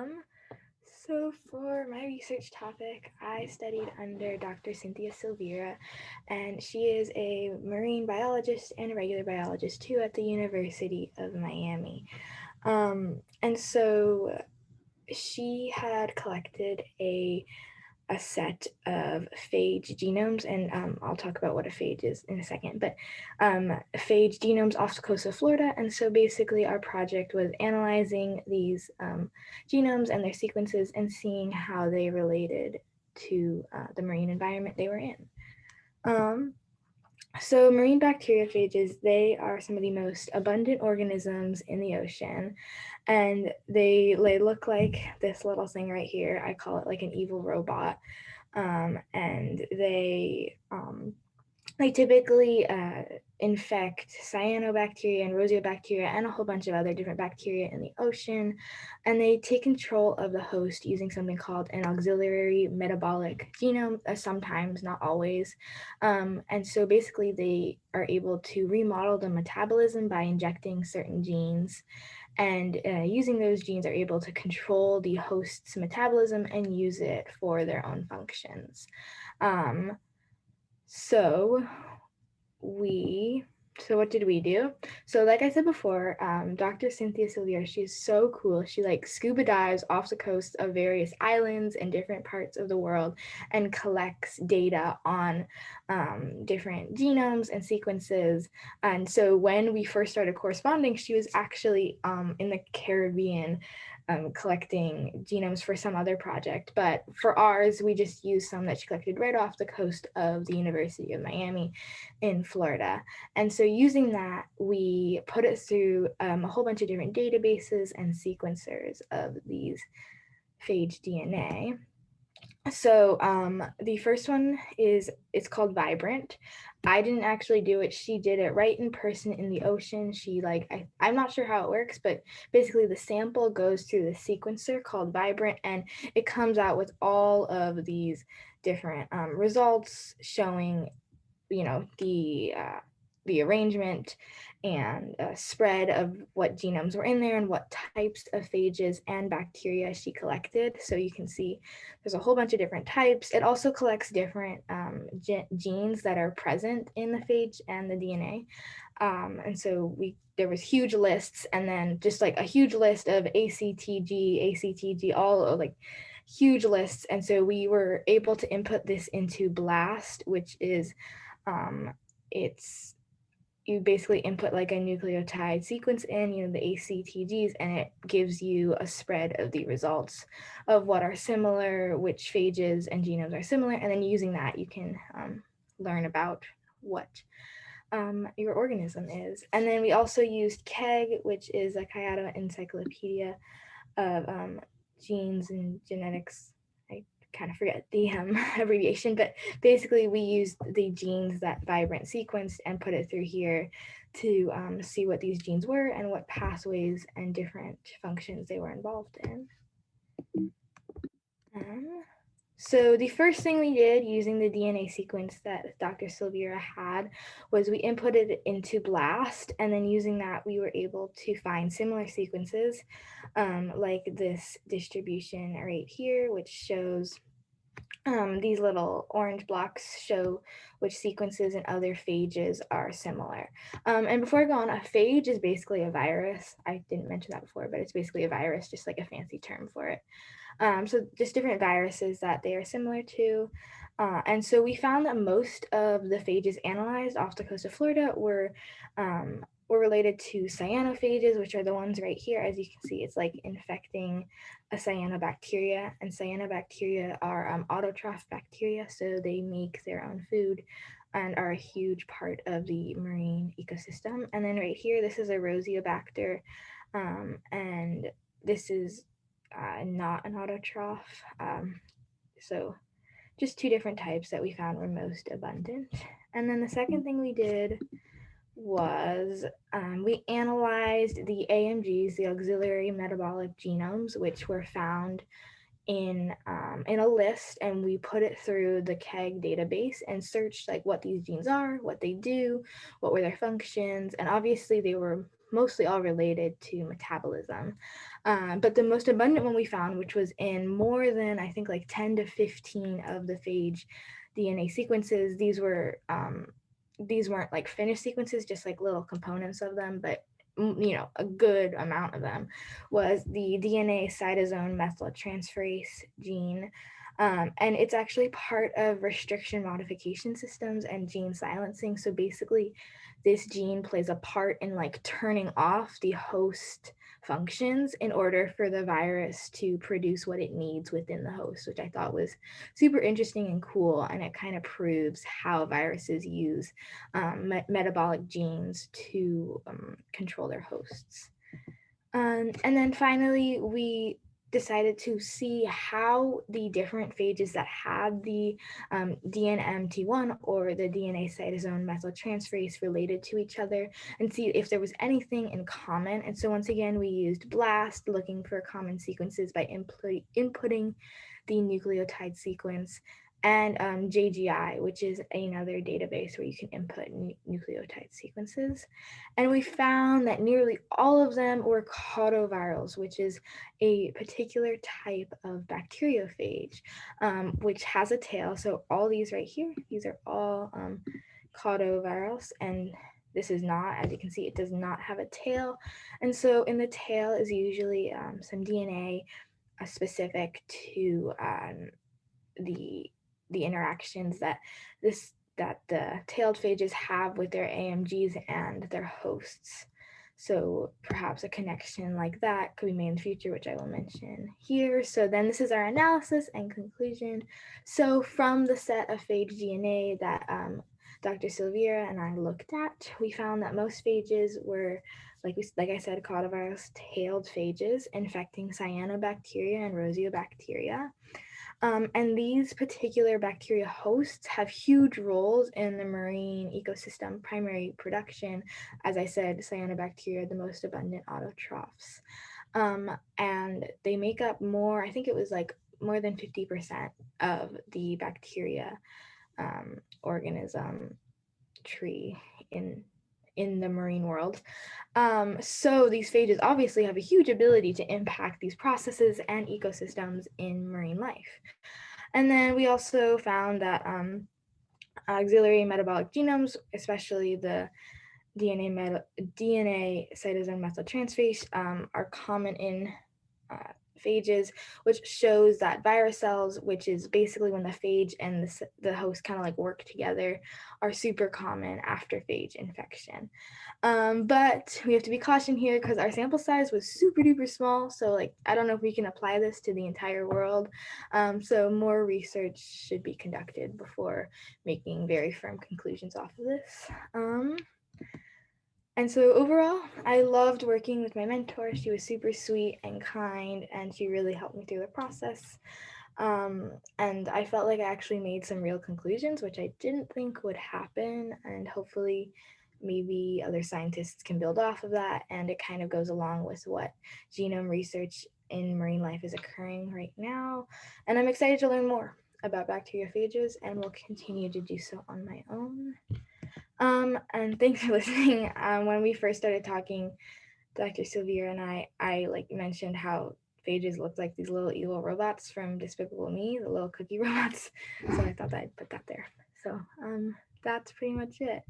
Um, so for my research topic, I studied under Dr. Cynthia Silveira, and she is a marine biologist and a regular biologist too at the University of Miami. And so she had collected a set of phage genomes, and I'll talk about what a phage is in a second, but phage genomes off the coast of Florida. And so basically, our project was analyzing these genomes and their sequences and seeing how they related to the marine environment they were in. Um, so marine bacteriophages, they are some of the most abundant organisms in the ocean, and they look like this little thing right here. I call it like an evil robot. And they typically infect cyanobacteria and rosiobacteria and a whole bunch of other different bacteria in the ocean. And they take control of the host using something called an auxiliary metabolic genome, sometimes, not always. And so basically, they are able to remodel the metabolism by injecting certain genes. And using those genes are able to control the host's metabolism and use it for their own functions. Um, so we so what did we do? So like I said before, Dr. Cynthia Silveira, she's so cool. She like scuba dives off the coast of various islands in different parts of the world and collects data on different genomes and sequences. And so when we first started corresponding, she was actually in the Caribbean, collecting genomes for some other project. But for ours, we just used some that she collected right off the coast of the University of Miami in Florida. And so using that, we put it through a whole bunch of different databases and sequencers of these phage DNA. So the first one is, it's called Vibrant. I didn't actually do it. She did it right in person in the ocean. She I'm not sure how it works, but basically the sample goes through the sequencer called Vibrant, and it comes out with all of these different results showing, the arrangement and spread of what genomes were in there and what types of phages and bacteria she collected. So you can see there's a whole bunch of different types. It also collects different genes that are present in the phage and the DNA. And so there was huge lists, and then just like a huge list of ACTG, all like huge lists. And so we were able to input this into BLAST, which is it's you basically input like a nucleotide sequence in, the ACTGs, and it gives you a spread of the results of what are similar, which phages and genomes are similar, and then using that, you can learn about what your organism is. And then we also used KEG, which is a Kyoto Encyclopedia of genes and genetics. I kind of forget the abbreviation, but basically we used the genes that Vibrant sequenced and put it through here to see what these genes were and what pathways and different functions they were involved in. Um, so the first thing we did using the DNA sequence that Dr. Silveira had was we inputted it into BLAST, and then using that we were able to find similar sequences, like this distribution right here, which shows these little orange blocks show which sequences and other phages are similar. And before I go on, a phage is basically a virus. I didn't mention that before, but it's basically a virus, just like a fancy term for it. So just different viruses that they are similar to. And so we found that most of the phages analyzed off the coast of Florida were related to cyanophages, which are the ones right here. As you can see, it's like infecting a cyanobacteria, and cyanobacteria are autotroph bacteria, so they make their own food and are a huge part of the marine ecosystem. And then right here, this is a rosiobacter, and this is not an autotroph. So just two different types that we found were most abundant. And then the second thing we did was we analyzed the AMGs, the auxiliary metabolic genomes, which were found in a list, and we put it through the KEG database and searched like what these genes are, what they do, what were their functions, and obviously they were mostly all related to metabolism. But the most abundant one we found, which was in more than, I think, like 10 to 15 of the phage DNA sequences, these weren't like finished sequences, just like little components of them, but a good amount of them, was the DNA cytosine methyltransferase gene. And it's actually part of restriction modification systems and gene silencing. So basically, this gene plays a part in like turning off the host functions in order for the virus to produce what it needs within the host, which I thought was super interesting and cool. And it kind of proves how viruses use metabolic genes to control their hosts. And then finally, we decided to see how the different phages that had the DNMT1 or the DNA cytosine methyltransferase related to each other and see if there was anything in common. And so once again, we used BLAST, looking for common sequences by inputting the nucleotide sequence, and JGI, which is another database where you can input nucleotide sequences. And we found that nearly all of them were cautovirals, which is a particular type of bacteriophage, which has a tail. So all these right here, these are all cautovirals, and this is not, as you can see, it does not have a tail. And so in the tail is usually some DNA specific to the the interactions that the tailed phages have with their AMGs and their hosts. So perhaps a connection like that could be made in the future, which I will mention here. So then this is our analysis and conclusion. So from the set of phage DNA that Dr. Silveira and I looked at, we found that most phages were, like I said, cautovirus tailed phages infecting cyanobacteria and roseo-bacteria. And these particular bacteria hosts have huge roles in the marine ecosystem primary production. As I said, cyanobacteria are the most abundant autotrophs. And they make up more, I think it was like more than 50% of the bacteria organism tree in the marine world. So these phages obviously have a huge ability to impact these processes and ecosystems in marine life. And then we also found that auxiliary metabolic genomes, especially the DNA cytosine methyltransferase, are common in phages, which shows that virus cells, which is basically when the phage and the host kind of like work together, are super common after phage infection. But we have to be cautioned here because our sample size was super duper small. So like, I don't know if we can apply this to the entire world. So more research should be conducted before making very firm conclusions off of this. And so overall, I loved working with my mentor. She was super sweet and kind, and she really helped me through the process. And I felt like I actually made some real conclusions, which I didn't think would happen. And hopefully, maybe other scientists can build off of that. And it kind of goes along with what genome research in marine life is occurring right now. And I'm excited to learn more about bacteriophages and will continue to do so on my own. And thanks for listening. When we first started talking, Dr. Sylvia and I like mentioned how phages look like these little evil robots from Despicable Me, the little cookie robots. So I thought that I'd put that there. So that's pretty much it.